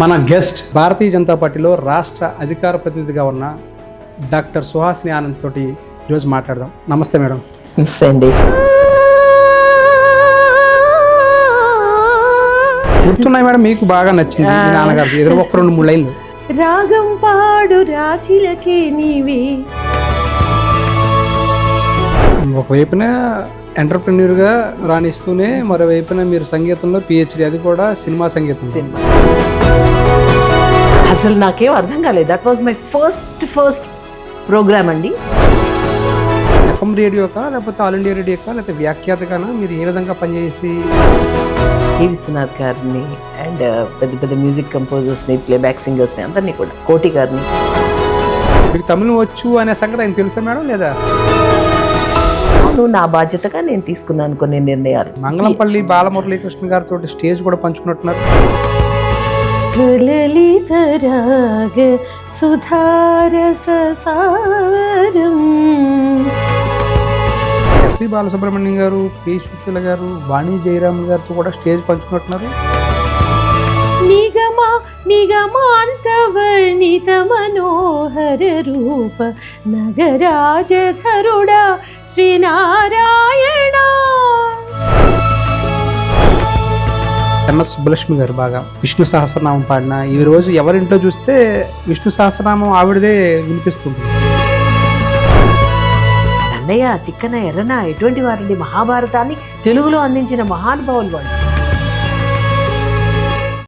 మన గెస్ట్ భారతీయ జనతా పార్టీలో రాష్ట్ర అధికార ప్రతినిధిగా ఉన్న డాక్టర్ సుహాసిని ఆనంద్ తోటి ఈరోజు మాట్లాడదాం. నమస్తే మేడం. నమస్తే అండి. గుర్తున్నాయి మేడం, మీకు బాగా నచ్చింది మీ నాన్నగారికి ఎదురు ఒక 2-3 లైన్లు. రాగం పాడు రాచిలకే నీవే. ఒకవైపున ఎంటర్ప్రెన్యూర్గా రాణిస్తూనే మరోవైపున మీరు సంగీతంలో పిహెచ్డి, అది కూడా సినిమా సంగీతం. అసలు నాకేం అర్థం కాలేదు. That was my first program అండి. ఎఫ్ఎం రేడియోకా లేకపోతే ఆల్ ఇండియా రేడియోకా లేకపోతే వ్యాఖ్యాతగానా మీరు ఏ విధంగా పనిచేసి? కే విశ్వనాథ్ గారిని అండ్ పెద్ద పెద్ద మ్యూజిక్ కంపోజర్స్ని, ప్లేబ్యాక్ సింగర్స్ని అందరినీ కూడా, కోటి గారిని. మీకు తమిళం వచ్చు అనే సంగతి ఆయన తెలుసా మేడం లేదా? నా బాధ్యతగా నేను తీసుకున్నాను కొన్ని నిర్ణయాలు. మంగళంపల్లి బాలమురళీకృష్ణ గారితో స్టేజ్ కూడా పంచుకున్నట్టున్నారు. లలిత రాగ సుధారస సారం. ఎస్పి బాలసుబ్రహ్మణ్యం గారు, పి సుశీల గారు, వాణి జయరామ్ గారితో కూడా స్టేజ్ పంచుకున్నట్టున్నారు. నిగమాంతవర్ణిత మనోహర రూప నగరాజధరుడా శ్రీనారాయణ. ఎన్ఎస్ సుబ్బలక్ష్మి గారు బాగా విష్ణు సహస్రనామం పాడిన, ఈ రోజు ఎవరింట్లో చూస్తే విష్ణు సహస్రనామం ఆవిడదే వినిపిస్తుంది. అన్నయ్య, తిక్కన, ఎర్రన ఎటువంటి వారండి? మహాభారతాన్ని తెలుగులో అందించిన మహానుభావులు వాళ్ళు.